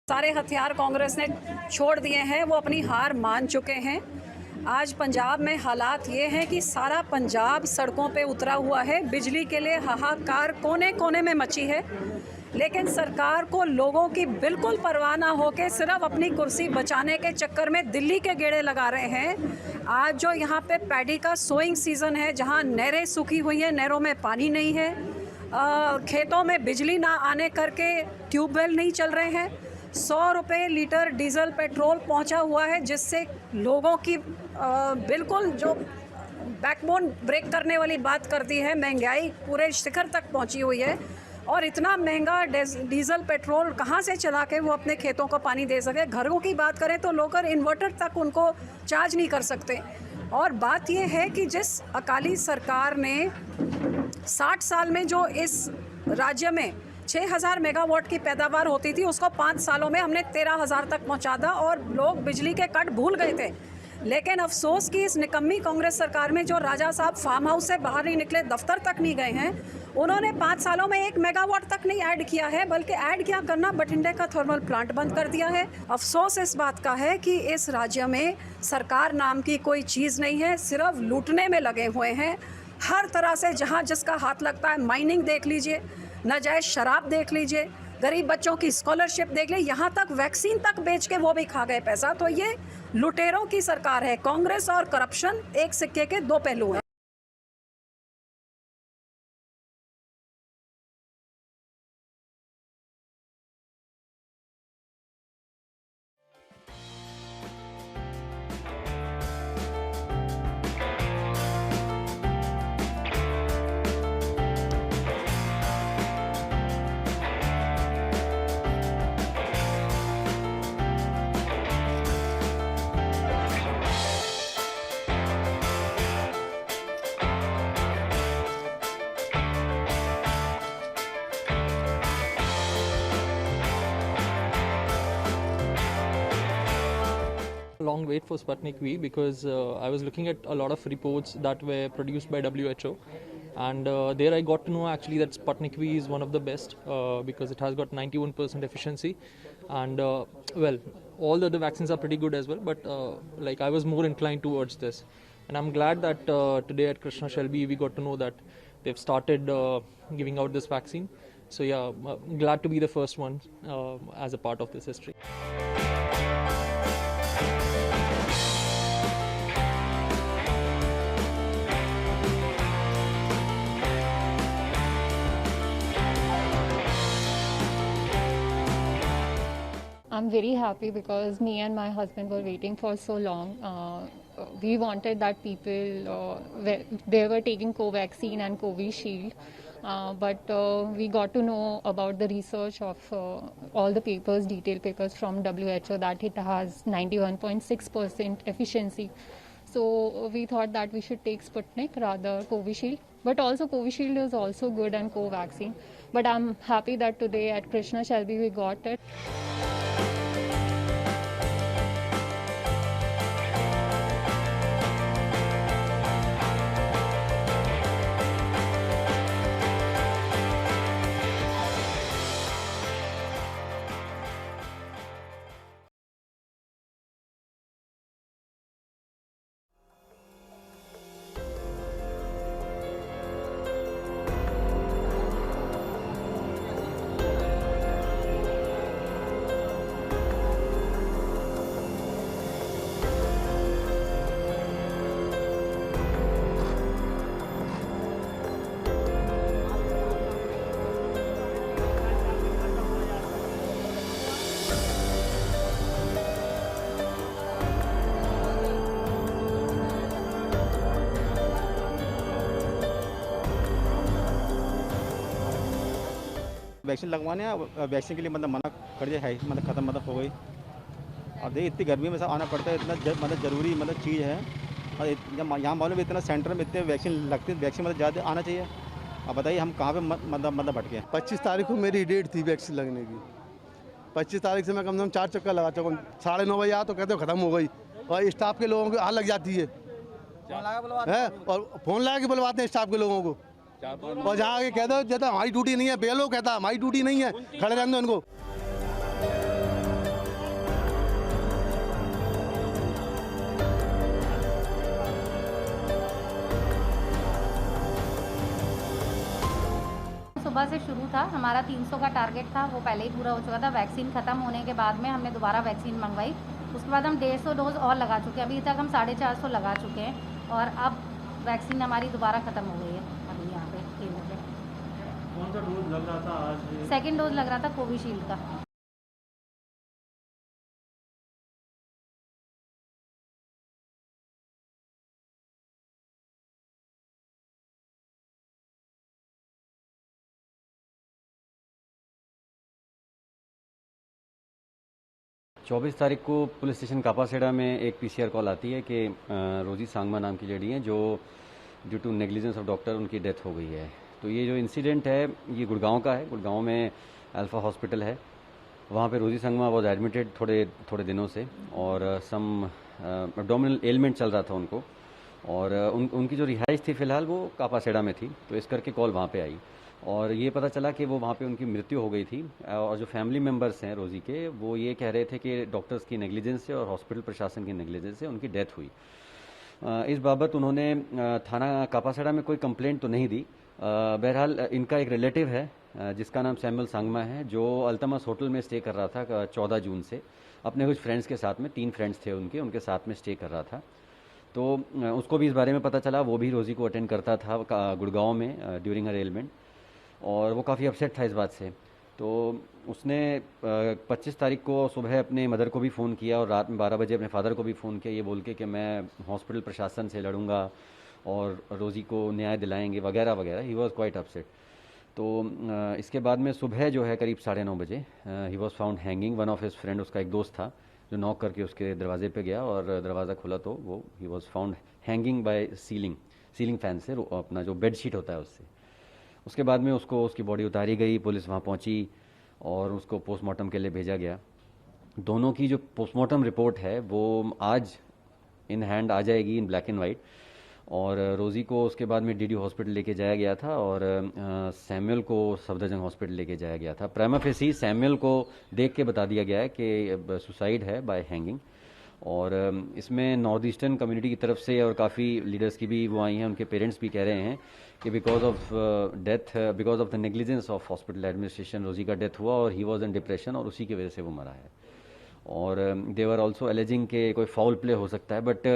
सारे हथियार कांग्रेस ने छोड़ दिए हैं, वो अपनी हार मान चुके हैं। आज पंजाब में हालात ये हैं कि सारा पंजाब सड़कों पे उतरा हुआ है। बिजली के लिए हाहाकार कोने कोने में मची है, लेकिन सरकार को लोगों की बिल्कुल परवाह ना होकर सिर्फ अपनी कुर्सी बचाने के चक्कर में दिल्ली के गेड़े लगा रहे हैं। आज जो यहाँ पे पैडी का सोइंग सीज़न है, जहाँ नहरें सूखी हुई हैं, नहरों में पानी नहीं है, खेतों में बिजली ना आने करके ट्यूबवेल नहीं चल रहे हैं, 100 रुपये लीटर डीजल पेट्रोल पहुंचा हुआ है, जिससे लोगों की बिल्कुल जो बैकबोन ब्रेक करने वाली बात कर दी है। महंगाई पूरे शिखर तक पहुंची हुई है और इतना महंगा डीजल पेट्रोल कहां से चला के वो अपने खेतों को पानी दे सके। घरों की बात करें तो लोग इन्वर्टर तक उनको चार्ज नहीं कर सकते। और बात ये है कि जिस अकाली सरकार ने 60 साल में जो इस राज्य में 6000 मेगावाट की पैदावार होती थी, उसको 5 सालों में हमने 13000 तक पहुंचा दा और लोग बिजली के कट भूल गए थे। लेकिन अफसोस कि इस निकम्मी कांग्रेस सरकार में जो राजा साहब फार्म हाउस से बाहर नहीं निकले, दफ्तर तक नहीं गए हैं, उन्होंने 5 सालों में 1 मेगावाट तक नहीं ऐड किया है, बल्कि ऐड क्या करना, बठिंडे का थर्मल प्लांट बंद कर दिया है। अफसोस इस बात का है कि इस राज्य में सरकार नाम की कोई चीज़ नहीं है, सिर्फ लूटने में लगे हुए हैं। हर तरह से जहाँ जिसका हाथ लगता है, माइनिंग देख लीजिए, नाजायज़ शराब देख लीजिए, गरीब बच्चों की स्कॉलरशिप देख ले, यहाँ तक वैक्सीन तक बेच के वो भी खा गए पैसा। तो ये लुटेरों की सरकार है। कांग्रेस और करप्शन एक सिक्के के 2 पहलू हैं। Long wait for Sputnik V because I was looking at a lot of reports that were produced by WHO, and there I got to know actually that Sputnik V is one of the best because it has got 91% efficiency, and well, all the other vaccines are pretty good as well, but like I was more inclined towards this, and I'm glad that today at Krishna Shelby we got to know that they've started giving out this vaccine. So yeah, glad to be the first one as a part of this history. I'm very happy because me and my husband were waiting for so long. We wanted that people, they were taking Covaxin and Covishield, but we got to know about the research of all the papers, detailed papers from WHO, that it has 91.6% efficiency. So we thought that we should take Sputnik rather Covishield, but also Covishield is also good and Covaxin. But I'm happy that today at Krishna Shelby we got it. Vaccine लगवाने, vaccine के लिए मतलब मना कर दिया है, मतलब ख़त्म मतलब हो गई। अब देखिए इतनी गर्मी में सब आना पड़ता है, इतना मतलब ज़रूरी मतलब चीज़ है। और यहाँ मालूम इतना सेंटर में इतने वैक्सीन लगती है, वैक्सीन मतलब ज़्यादा आना चाहिए। अब बताइए हम कहाँ पे मतलब भटके। 25 तारीख को मेरी डेट थी वैक्सीन लगने की। 25 तारीख से मैं कम से कम 4 चक्कर लगा चुका हूँ। 9:30 बजे आ तो कहते हो ख़त्म हो गई, और स्टाफ के लोगों की हाथ लग जाती है, और फ़ोन लगा के बुलवाते हैं स्टाफ के लोगों को। और जहाँ आगे कहते हो हमारी ड्यूटी नहीं है, बेलो कहता हमारी ड्यूटी नहीं है, खड़े रहने दो इनको। सुबह से शुरू था, हमारा 300 का टारगेट था, वो पहले ही पूरा हो चुका था। वैक्सीन ख़त्म होने के बाद में हमने दोबारा वैक्सीन मंगवाई, उसके बाद हम 150 डोज और लगा चुके हैं। अभी तक हम 450 लगा चुके हैं और अब वैक्सीन हमारी दोबारा ख़त्म हो गई है अभी यहाँ पे केंद्र पे। कौन सा डोज लग रहा था आज? सेकेंड डोज लग रहा था कोविशील्ड का। 24 तारीख को पुलिस स्टेशन कापासेड़ा में एक पीसीआर कॉल आती है कि रोजी सांगमा नाम की लेडी हैं जो due to negligence of doctor उनकी डेथ हो गई है। तो ये जो इंसिडेंट है ये गुड़गांव का है। गुड़गांव में अल्फा हॉस्पिटल है, वहाँ पे रोजी सांगमा वॉज एडमिटेड थोड़े दिनों से और सम एब्डोमिनल एलिमेंट चल रहा था उनको और उनकी जो रिहाइश थी फ़िलहाल वो कापासेड़ा में थी। तो इस करके कॉल वहाँ पे आई और ये पता चला कि वो वहाँ पे उनकी मृत्यु हो गई थी। और जो फैमिली मेम्बर्स हैं रोज़ी के वो ये कह रहे थे कि डॉक्टर्स की नेग्लिजेंस से और हॉस्पिटल प्रशासन की नेग्लिजेंस से उनकी डेथ हुई। इस बाबत उन्होंने थाना कापासेड़ा में कोई कंप्लेंट तो नहीं दी। बहरहाल इनका एक रिलेटिव है जिसका नाम सैमुअल सांगमा है जो अल्तमस होटल में स्टे कर रहा था 14 जून से अपने कुछ फ्रेंड्स के साथ में। 3 फ्रेंड्स थे उनके साथ में स्टे कर रहा था। तो उसको भी इस बारे में पता चला। वो भी रोज़ी को अटेंड करता था गुड़गांव में ड्यूरिंग हर एलिमेंट और वो काफ़ी अपसेट था इस बात से। तो उसने 25 तारीख को सुबह अपने मदर को भी फ़ोन किया और रात में 12 बजे अपने फादर को भी फ़ोन किया ये बोल के कि मैं हॉस्पिटल प्रशासन से लड़ूंगा और रोज़ी को न्याय दिलाएंगे वगैरह वगैरह। He was quite upset. तो इसके बाद में सुबह जो है करीब 9:30 बजे ही was found hanging. One of his friend, उसका एक दोस्त था जो नॉक करके उसके दरवाजे पे गया और दरवाज़ा खुला तो वो ही was found hanging by ceiling fan से, अपना जो बेड शीट होता है उससे। उसके बाद में उसकी बॉडी उतारी गई, पुलिस वहाँ पहुँची और उसको पोस्टमार्टम के लिए भेजा गया। दोनों की जो पोस्टमार्टम रिपोर्ट है वो आज इन हैंड आ जाएगी इन ब्लैक एंड वाइट। और रोज़ी को उसके बाद में डीडी हॉस्पिटल लेके जाया गया था और सैमुअल को सफदरजंग हॉस्पिटल लेके जाया गया था। प्राइमा फेसी सैमुअल को देख के बता दिया गया है कि सुसाइड है बाय हैंगिंग। और इसमें नॉर्थ ईस्टर्न कम्युनिटी की तरफ से और काफ़ी लीडर्स की भी वो आई हैं। उनके पेरेंट्स भी कह रहे हैं कि because of the negligence of hospital administration रोज़ी का डेथ हुआ और ही वॉज इन डिप्रेशन और उसी की वजह से वो मरा है। और दे वर ऑल्सो एलिजिंग के कोई फाउल प्ले हो सकता है, but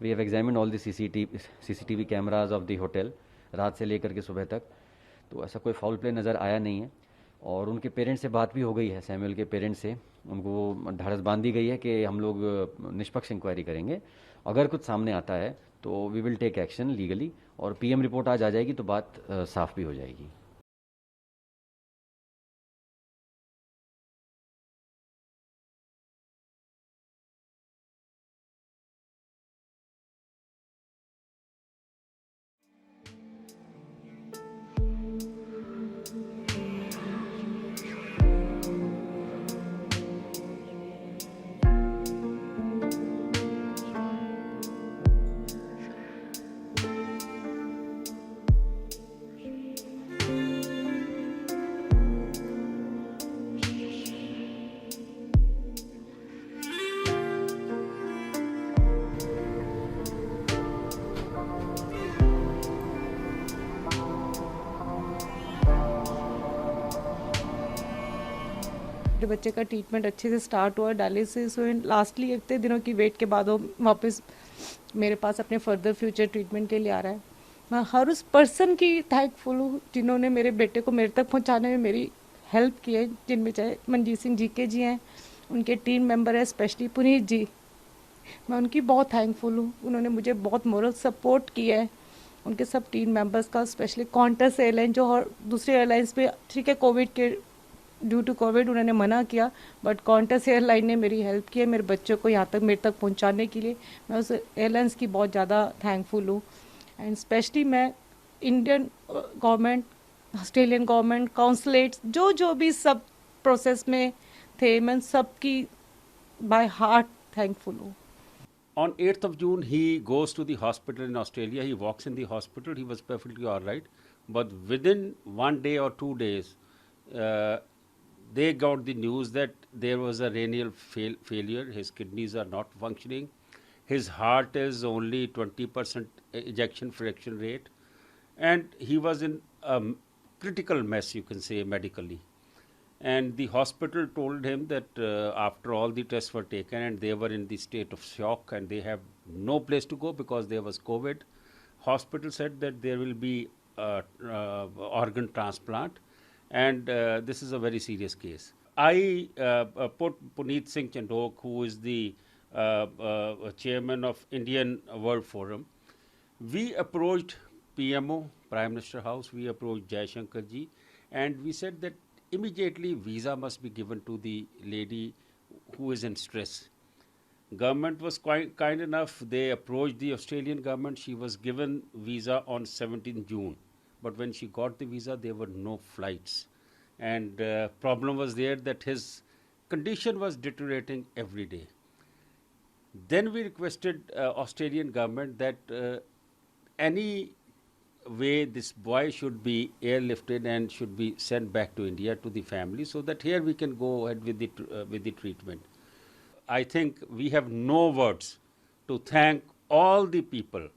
we have examined all the CCTV cameras of the hotel रात से लेकर के सुबह तक, तो ऐसा कोई फाउल प्ले नज़र आया नहीं है। और उनके पेरेंट्स से बात भी हो गई है, सैमुअल के पेरेंट्स से उनको ढाढ़स बांधी गई है कि हम लोग निष्पक्ष इंक्वायरी करेंगे, अगर कुछ सामने आता है तो we will take action legally. और पीएम रिपोर्ट आज आ जाएगी तो बात साफ भी हो जाएगी। मेरे बच्चे का ट्रीटमेंट अच्छे से स्टार्ट हुआ, डायलिसिस हुए। लास्टली इतने दिनों की वेट के बाद वो वापस मेरे पास अपने फर्दर फ्यूचर ट्रीटमेंट के लिए आ रहा है। मैं हर उस पर्सन की थैंकफुल हूँ जिन्होंने मेरे बेटे को मेरे तक पहुँचाने में मेरी हेल्प की है, जिनमें चाहे मनजीत सिंह जीके जी हैं, उनके टीम मेंबर है, स्पेशली पुनीत जी, मैं उनकी बहुत थैंकफुल हूँ। उन्होंने मुझे बहुत मोरल सपोर्ट किया है, उनके सब टीम मेंबर्स का, स्पेशली कॉन्टस एयरलाइन जो और दूसरी एयरलाइंस पे ठीक है कोविड के ड्यू टू कोविड उन्होंने मना किया, बट कॉन्टस एयरलाइन ने मेरी हेल्प की है मेरे बच्चों को यहाँ तक मेरे तक पहुँचाने के लिए। मैं उस एयरलाइंस की बहुत ज़्यादा थैंकफुल हूँ। एंड स्पेशली मैं इंडियन गवर्नमेंट, ऑस्ट्रेलियन गवर्नमेंट, काउंसलेट्स जो भी सब प्रोसेस में थे, मैं सबकी बाय हार्ट थैंकफुल हूँ। On 8th of June, he goes to the hospital in Australia. He walks in the hospital. He was perfectly all right. But within 1 day or 2 days, they got the news that there was a renal failure. His kidneys are not functioning. His heart is only 20% ejection fraction rate. And he was in critical mess, you can say, medically. And the hospital told him that after all the tests were taken and they were in the state of shock and they have no place to go because there was COVID, hospital said that there will be organ transplant, and this is a very serious case. I put Puneet Singh Chandok, who is the chairman of Indian World Forum. We approached PMO, Prime Minister House, we approached Jaishankar ji, and we said that immediately visa must be given to the lady who is in stress. Government was quite kind enough. They approached the Australian government. She was given visa on 17th June. But when she got the visa, there were no flights. And problem was there that his condition was deteriorating every day. Then we requested Australian government that any way this boy should be airlifted and should be sent back to India to the family, so that here we can go ahead with the treatment. I think we have no words to thank all the people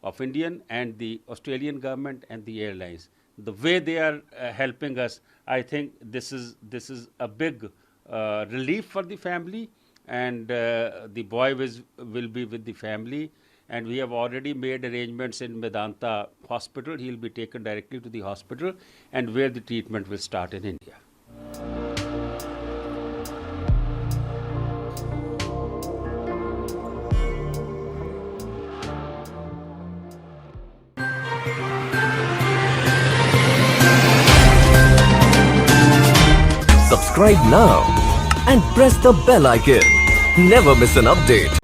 of Indian and the Australian government and the airlines. The way they are helping us, I think this is a big relief for the family, and the boy will be with the family. And we have already made arrangements in Medanta Hospital. He will be taken directly to the hospital, and where the treatment will start in India. Subscribe now and press the bell icon. Never miss an update.